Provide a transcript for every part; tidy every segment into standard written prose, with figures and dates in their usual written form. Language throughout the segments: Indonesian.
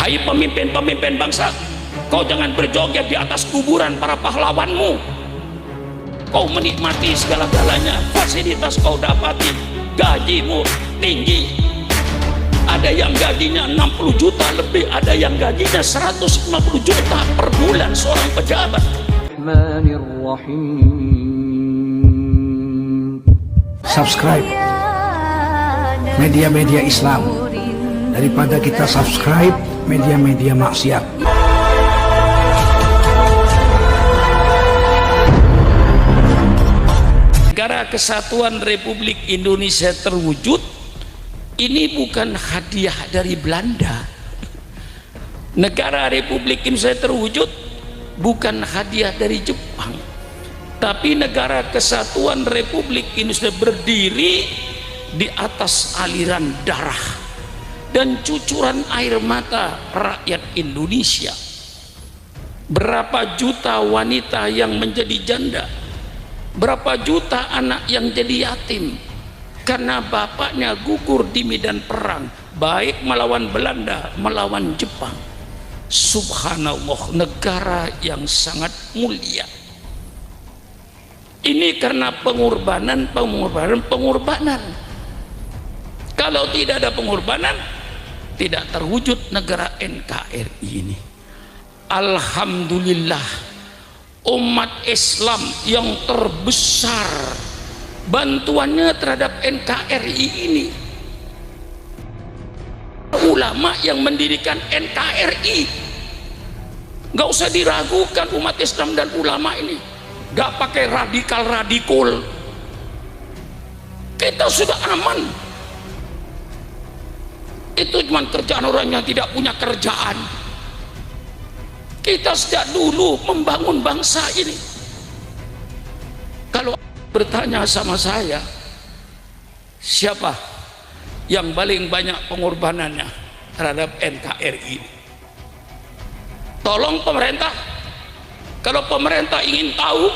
Hai pemimpin-pemimpin bangsa, kau jangan berjoget di atas kuburan para pahlawanmu. Kau menikmati segala-galanya, fasilitas kau dapati, gajimu tinggi. Ada yang gajinya 60 juta lebih, ada yang gajinya 150 juta per bulan seorang pejabat. Subscribe media-media Islam daripada kita subscribe media-media maksiat. Negara Kesatuan Republik Indonesia terwujud ini bukan hadiah dari Belanda. Negara Republik Indonesia terwujud bukan hadiah dari Jepang, tapi negara Kesatuan Republik Indonesia berdiri di atas aliran darah dan cucuran air mata rakyat Indonesia. Berapa juta wanita yang menjadi janda, berapa juta anak yang jadi yatim karena bapaknya gugur di medan perang, baik melawan Belanda, melawan Jepang. Subhanallah, negara yang sangat mulia. Ini karena pengorbanan. Kalau tidak ada pengorbanan, tidak terwujud negara NKRI ini. Alhamdulillah, umat Islam yang terbesar bantuannya terhadap NKRI ini. Ulama yang mendirikan NKRI, nggak usah diragukan umat Islam dan ulama ini, nggak pakai radikal. Kita sudah aman. Itu cuma kerjaan orang yang tidak punya kerjaan. Kita sejak dulu membangun bangsa ini. Kalau bertanya sama saya, siapa yang paling banyak pengorbanannya terhadap NKRI ini? Tolong pemerintah, kalau pemerintah ingin tahu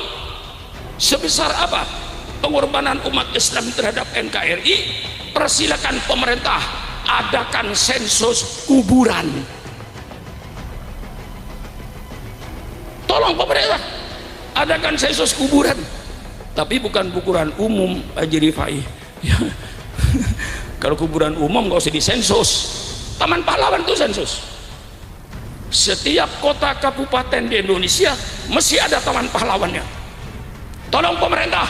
sebesar apa pengorbanan umat Islam terhadap NKRI, persilakan pemerintah adakan sensus kuburan. Tolong pemerintah adakan sensus kuburan, tapi bukan kuburan umum, Haji Rifai. Ya. Kalau kuburan umum nggak usah disensus. Taman Pahlawan itu sensus. Setiap kota kabupaten di Indonesia mesti ada taman pahlawannya. Tolong pemerintah,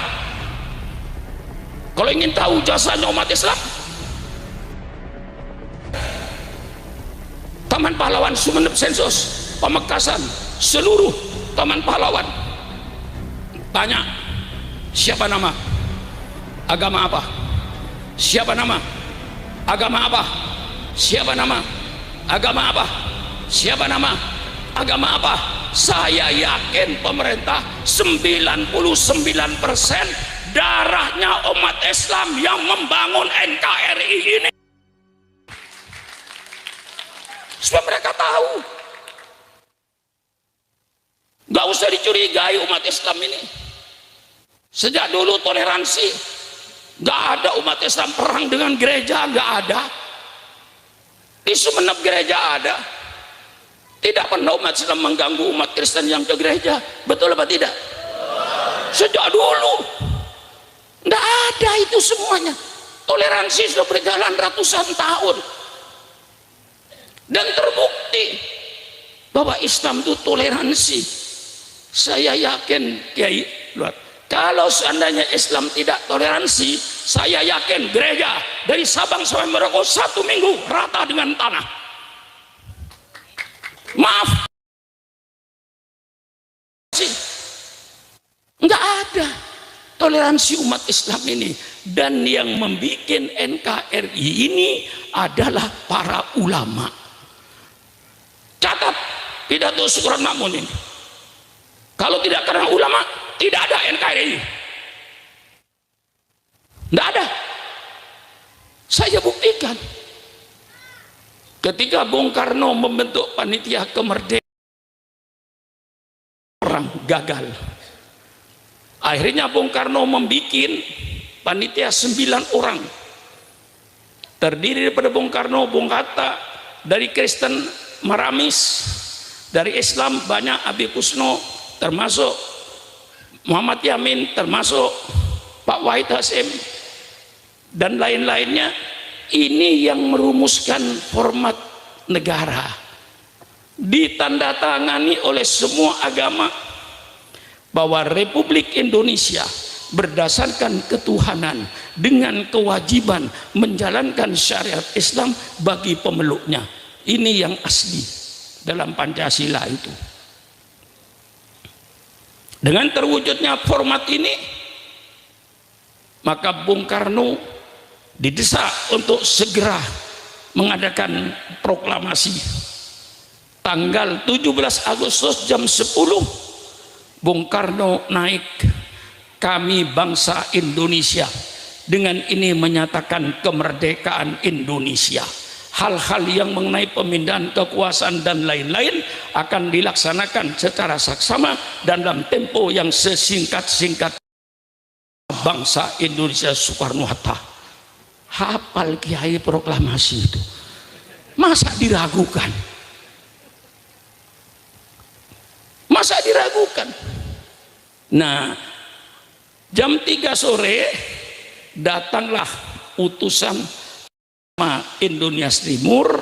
kalau ingin tahu jasanya umat Islam, Taman Pahlawan Sumeneb sensus, Pamekasan, seluruh taman pahlawan. Tanya, siapa nama, agama apa, siapa nama, agama apa, siapa nama, agama apa, siapa nama, agama apa. Saya yakin pemerintah 99% darahnya umat Islam yang membangun NKRI ini. Supaya mereka tahu, nggak usah dicurigai umat Islam ini. Sejak dulu toleransi, nggak ada umat Islam perang dengan gereja, nggak ada. Di Sumeneb gereja ada, tidak pernah umat Islam mengganggu umat Kristen yang ke gereja, betul apa tidak? Sejak dulu nggak ada itu semuanya. Toleransi sudah berjalan ratusan tahun. Dan terbukti bahwa Islam itu toleransi. Saya yakin, Kiai, kalau seandainya Islam tidak toleransi, saya yakin gereja dari Sabang sampai Merauke 1 minggu rata dengan tanah. Maaf, nggak ada toleransi umat Islam ini. Dan yang membuat NKRI ini adalah para ulama. Catat pidato Syukuran Makmun ini. Kalau tidak karena ulama, tidak ada NKRI. Tidak ada. Saya buktikan. Ketika Bung Karno membentuk panitia kemerdekaan, orang gagal. Akhirnya Bung Karno membuat panitia 9 orang. Terdiri daripada Bung Karno, Bung Hatta, dari Kristen, Maramis. Dari Islam banyak Abi Kusno, termasuk Muhammad Yamin, termasuk Pak Wahid Hasim dan lain-lainnya. Ini yang merumuskan format negara, ditandatangani oleh semua agama, bahwa Republik Indonesia berdasarkan ketuhanan dengan kewajiban menjalankan syariat Islam bagi pemeluknya. Ini yang asli dalam Pancasila itu. Dengan terwujudnya format ini, maka Bung Karno didesak untuk segera mengadakan proklamasi. Tanggal 17 Agustus jam 10 Bung Karno naik, kami bangsa Indonesia, dengan ini menyatakan kemerdekaan Indonesia. Hal-hal yang mengenai pemindahan kekuasaan dan lain-lain akan dilaksanakan secara saksama dalam tempo yang sesingkat-singkat. Bangsa Indonesia Soekarno-Hatta. Hafal Kiai proklamasi itu, masa diragukan? Masa diragukan? Nah, jam 3 sore datanglah utusan Indonesia Timur,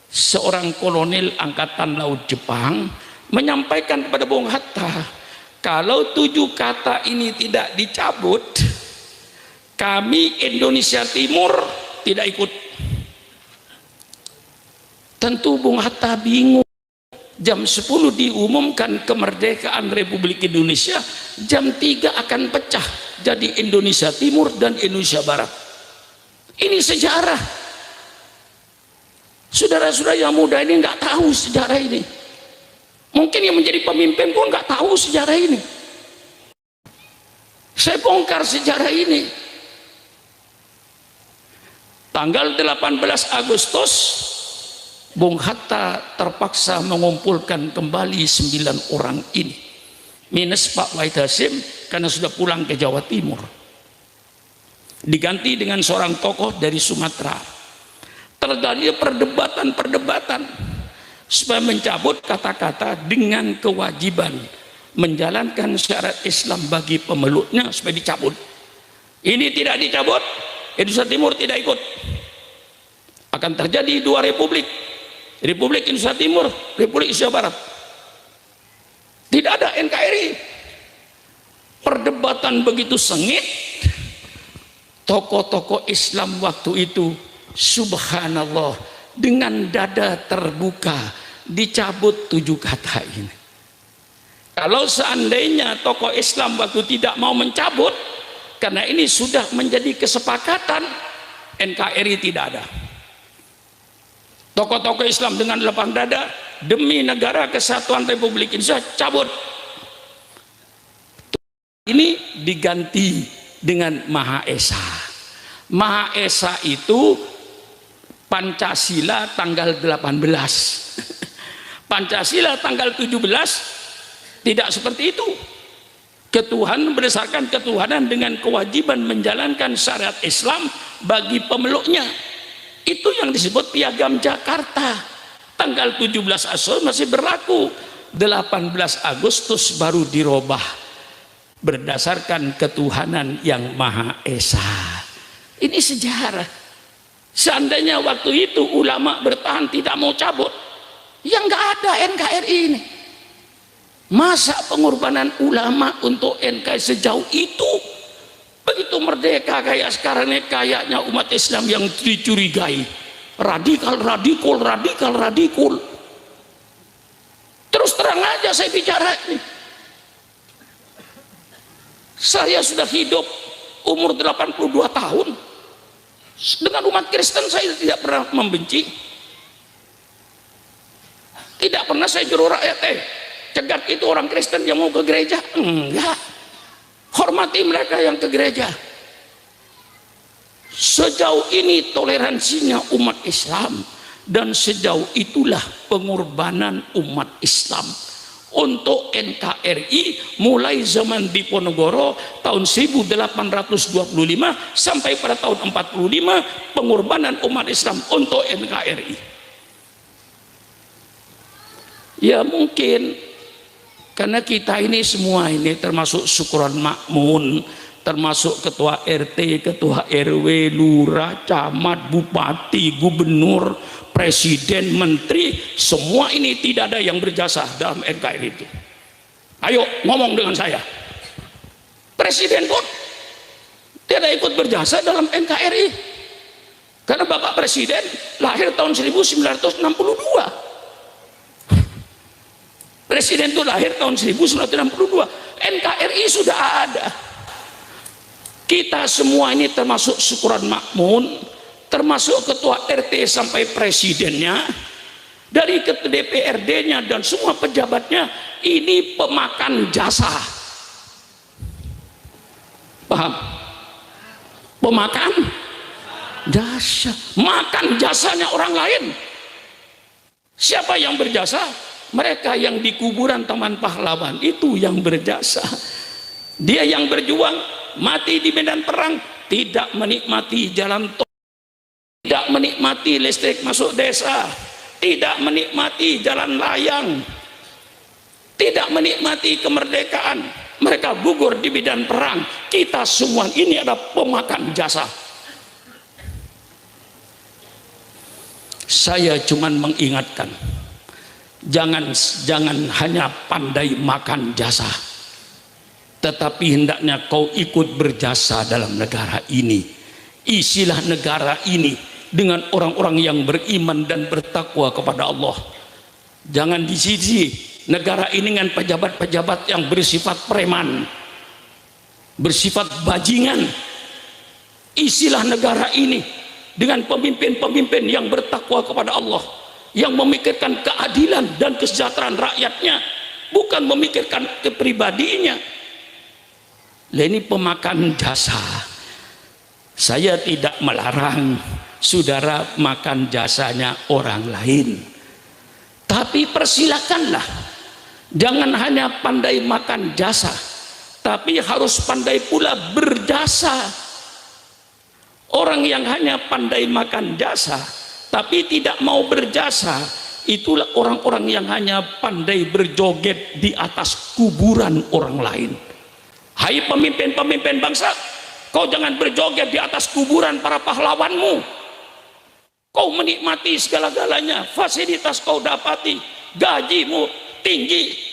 seorang kolonel angkatan laut Jepang, menyampaikan kepada Bung Hatta, kalau 7 kata ini tidak dicabut, kami Indonesia Timur tidak ikut. Tentu Bung Hatta bingung. Jam 10 diumumkan kemerdekaan Republik Indonesia, jam 3 akan pecah jadi Indonesia Timur dan Indonesia Barat. Ini sejarah. Saudara-saudara yang muda ini nggak tahu sejarah ini. Mungkin yang menjadi pemimpin pun nggak tahu sejarah ini. Saya bongkar sejarah ini. Tanggal 18 Agustus Bung Hatta terpaksa mengumpulkan kembali 9 orang ini, minus Pak Wahid Hasim karena sudah pulang ke Jawa Timur, diganti dengan seorang tokoh dari Sumatera. Terjadi perdebatan supaya mencabut kata-kata dengan kewajiban menjalankan syariat Islam bagi pemeluknya, supaya dicabut. Ini tidak dicabut, Indonesia Timur tidak ikut. Akan terjadi 2 republik, Republik Indonesia Timur, Republik Indonesia Barat. Tidak ada NKRI. Perdebatan begitu sengit. Tokoh-tokoh Islam waktu itu, subhanallah, dengan dada terbuka dicabut 7 kata ini. Kalau seandainya tokoh Islam waktu tidak mau mencabut, karena ini sudah menjadi kesepakatan, NKRI tidak ada. Tokoh-tokoh Islam dengan lapang dada, demi negara kesatuan Republik Indonesia, cabut. Ini diganti dengan Maha Esa. Maha Esa itu Pancasila tanggal 18. Pancasila tanggal 17 tidak seperti itu. Ketuhanan berdasarkan ketuhanan dengan kewajiban menjalankan syariat Islam bagi pemeluknya. Itu yang disebut Piagam Jakarta. Tanggal 17 Agustus masih berlaku, 18 Agustus baru dirubah berdasarkan ketuhanan yang Maha Esa. Ini sejarah. Seandainya waktu itu ulama bertahan tidak mau cabut, ya nggak ada NKRI ini. Masa pengorbanan ulama untuk NKRI sejauh itu? Begitu merdeka kayak sekarang ini, kayaknya umat Islam yang dicurigai radikal. Terus terang aja saya bicara ini. Saya sudah hidup umur 82 tahun. Dengan umat Kristen saya tidak pernah membenci. Tidak pernah saya juru rakyat, cegat itu orang Kristen yang mau ke gereja. Enggak. Hormati mereka yang ke gereja. Sejauh ini toleransinya umat Islam, dan sejauh itulah pengorbanan umat Islam untuk NKRI mulai zaman Diponegoro tahun 1825 sampai pada tahun 45, pengorbanan umat Islam untuk NKRI. Ya mungkin karena kita ini semua ini termasuk syukuran makmun, termasuk ketua RT, ketua RW, lurah, camat, bupati, gubernur, presiden, menteri, semua ini tidak ada yang berjasa dalam NKRI itu. Ayo ngomong dengan saya. Presiden pun tidak ikut berjasa dalam NKRI. Karena Bapak Presiden lahir tahun 1962. Presiden itu lahir tahun 1962. NKRI sudah ada. Kita semua ini termasuk syukuran makmun, termasuk ketua RT sampai presidennya, dari ketua DPRD-nya dan semua pejabatnya, ini pemakan jasa. Paham? Pemakan jasa, makan jasanya orang lain. Siapa yang berjasa? Mereka yang di kuburan Taman Pahlawan itu yang berjasa. Dia yang berjuang, mati di medan perang, tidak menikmati jalan tol, tidak menikmati listrik masuk desa, tidak menikmati jalan layang, tidak menikmati kemerdekaan. Mereka gugur di medan perang. Kita semua ini adalah pemakan jasa. Saya cuma mengingatkan, jangan hanya pandai makan jasa, tetapi hendaknya kau ikut berjasa dalam negara ini. Isilah negara ini dengan orang-orang yang beriman dan bertakwa kepada Allah. Jangan diisi negara ini dengan pejabat-pejabat yang bersifat preman, bersifat bajingan. Isilah negara ini dengan pemimpin-pemimpin yang bertakwa kepada Allah, yang memikirkan keadilan dan kesejahteraan rakyatnya, bukan memikirkan kepribadinya. Ini pemakan jasa. Saya tidak melarang saudara makan jasanya orang lain, tapi persilakanlah. Jangan hanya pandai makan jasa, tapi harus pandai pula berjasa. Orang yang hanya pandai makan jasa tapi tidak mau berjasa, itulah orang-orang yang hanya pandai berjoget di atas kuburan orang lain. Hai pemimpin-pemimpin bangsa, kau jangan berjoget di atas kuburan para pahlawanmu. Kau menikmati segala-galanya, fasilitas kau dapati, gajimu tinggi.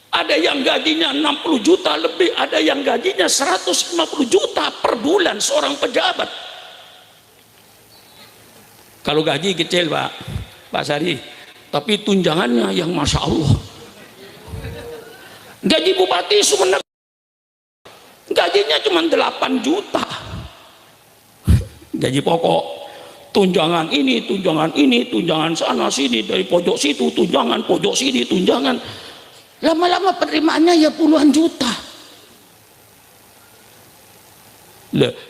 Ada yang gajinya 60 juta lebih, ada yang gajinya 150 juta per bulan seorang pejabat. Kalau gaji kecil Pak Sari, tapi tunjangannya yang Masya Allah. Gaji Bupati Sumeneb gajinya cuma 8 juta. Gaji pokok, tunjangan ini, tunjangan sana sini, dari pojok situ tunjangan, pojok sini tunjangan. Lama-lama penerimaannya ya puluhan juta.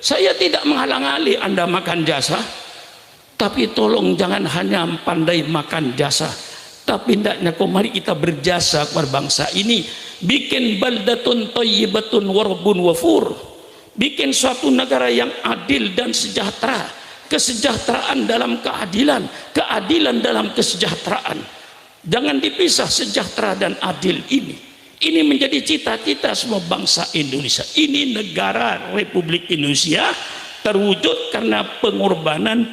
Saya tidak menghalang-halangi Anda makan jasa, tapi tolong jangan hanya pandai makan jasa, tapi hendaknya mari kita berjasa kepada bangsa ini, bikin baldatun thayyibatun warbun wafur, bikin suatu negara yang adil dan sejahtera, kesejahteraan dalam keadilan, keadilan dalam kesejahteraan. Jangan dipisah sejahtera dan adil ini. Ini menjadi cita-cita semua bangsa Indonesia. Ini negara Republik Indonesia terwujud karena pengorbanan.